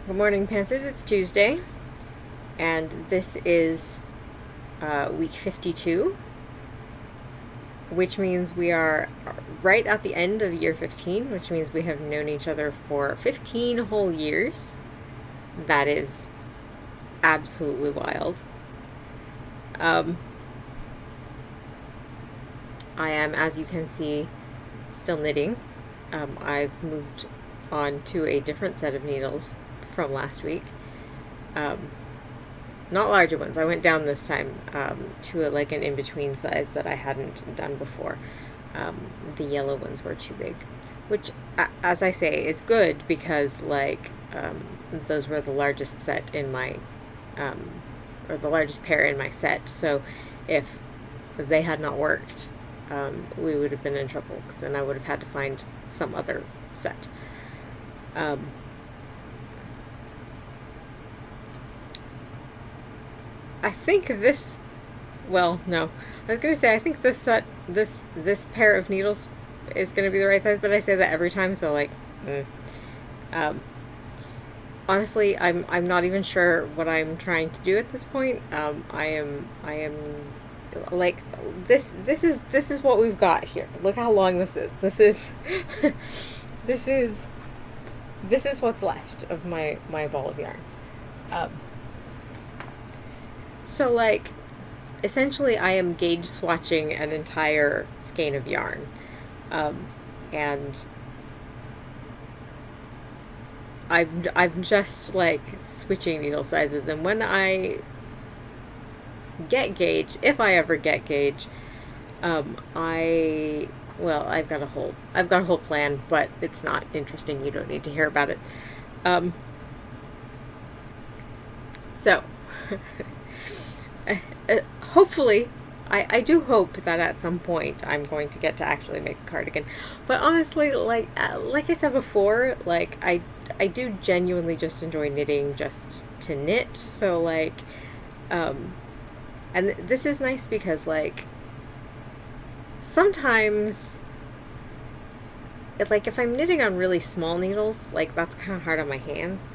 Good morning, Pantsers. It's Tuesday, and this is week 52, which means we are right at the end of year 15, which means we have known each other for 15 whole years. That is absolutely wild. I am, as you can see, still knitting. I've moved on to a different set of needles from last week. Not larger ones. I went down this time to like an in-between size that I hadn't done before. The yellow ones were too big, which, as I say, is good because those were the largest set in my, or the largest pair in my set. So if they had not worked, we would have been in trouble because then I would have had to find some other set. I think this, well, no, I was going to say, I think this set, this pair of needles is going to be the right size, but I say that every time, so honestly, I'm not even sure what I'm trying to do at this point. I am like, this is what we've got here. Look how long this is. This is, this is what's left of my ball of yarn. So, essentially, I am gauge swatching an entire skein of yarn. And I'm just, switching needle sizes. And when I get gauge, if I ever get gauge, I've got a whole plan, but it's not interesting. You don't need to hear about it. So... hopefully, I do hope that at some point I'm going to get to actually make a cardigan. But honestly, like I said before, I do genuinely just enjoy knitting just to knit. So and this is nice because sometimes, if I'm knitting on really small needles, that's kind of hard on my hands,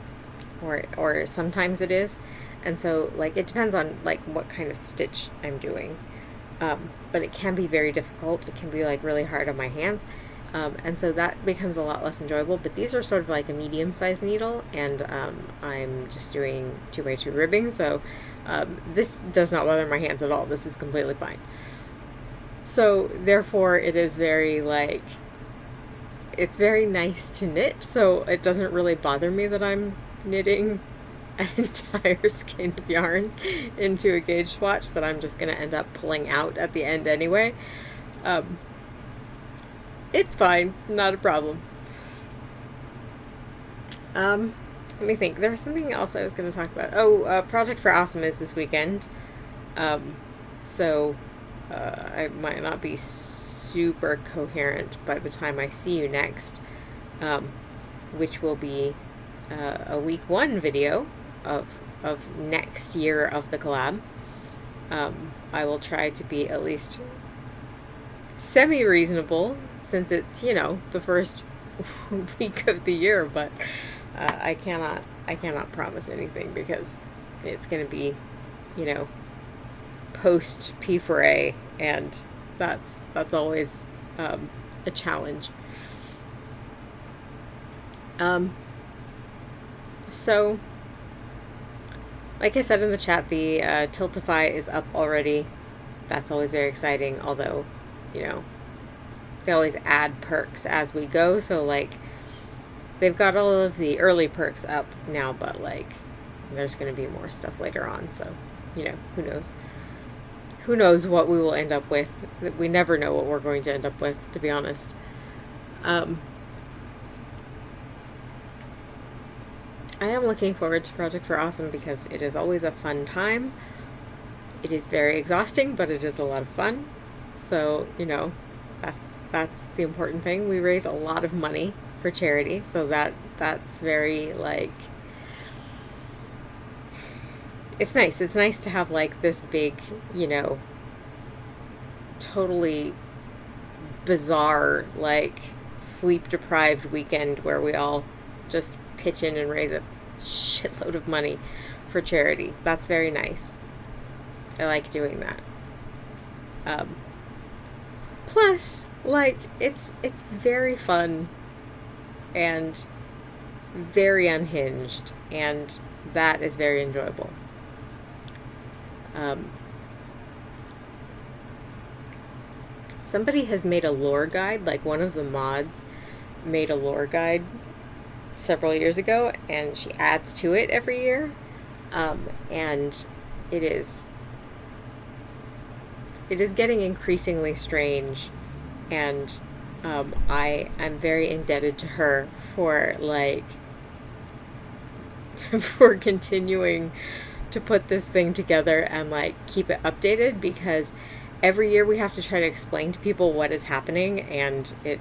or sometimes it is. And so, it depends on, what kind of stitch I'm doing. But it can be very difficult. It can be, really hard on my hands. And so that becomes a lot less enjoyable. But these are sort of like a medium-sized needle, and I'm just doing 2x2 ribbing. So this does not bother my hands at all. This is completely fine. So, therefore, it is very, it's very nice to knit. So it doesn't really bother me that I'm knitting an entire skein of yarn into a gauge swatch that I'm just going to end up pulling out at the end anyway. It's fine, not a problem. Let me think. There was something else I was going to talk about. Project for Awesome is this weekend. So I might not be super coherent by the time I see you next, which will be a week 1 video of next year of the collab. I will try to be at least semi-reasonable since it's, the first week of the year, but I cannot promise anything because it's going to be, post P4A, and that's always a challenge. So, like I said in the chat, the Tiltify is up already. That's always very exciting, although, they always add perks as we go. So, they've got all of the early perks up now, but, there's going to be more stuff later on. So, who knows? Who knows what we will end up with? We never know what we're going to end up with, to be honest. I am looking forward to Project for Awesome because it is always a fun time. It is very exhausting, but it is a lot of fun. So, that's the important thing. We raise a lot of money for charity, so that's very, it's nice. It's nice to have, this big, totally bizarre, sleep-deprived weekend where we all just pitch in and raise a shitload of money for charity. That's very nice. I like doing that. Plus, like, it's very fun and very unhinged, and that is very enjoyable. Somebody has made a lore guide, like one of the mods made a lore guide several years ago, and she adds to it every year. And it is getting increasingly strange, and I am very indebted to her for like for continuing to put this thing together and like keep it updated, because every year we have to try to explain to people what is happening, and it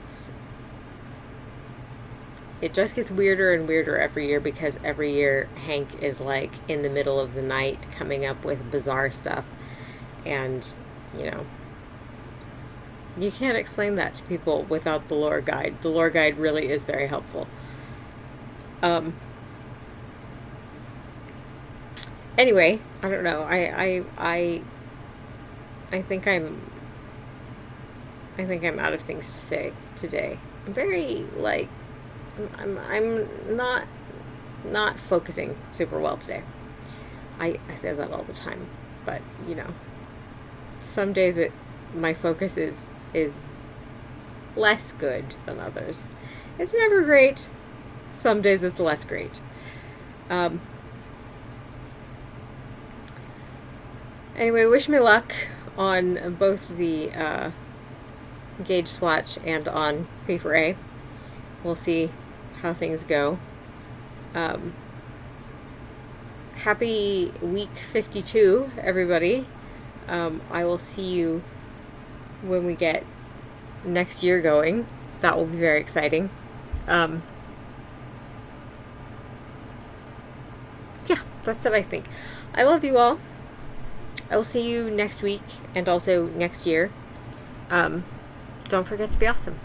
just gets weirder and weirder every year, because every year Hank is like in the middle of the night coming up with bizarre stuff, and you know, you can't explain that to people without the lore guide. The lore guide really is very helpful. Anyway, I don't know. I think I'm out of things to say today. I'm very like I'm not focusing super well today. I say that all the time, but you know, some days my focus is less good than others. It's never great. Some days it's less great. Anyway, wish me luck on both the gauge swatch and on P4A. We'll see how things go. Happy week 52, everybody. I will see you when we get next year going. That will be very exciting. Yeah, that's what I think. I love you all. I will see you next week and also next year. Don't forget to be awesome.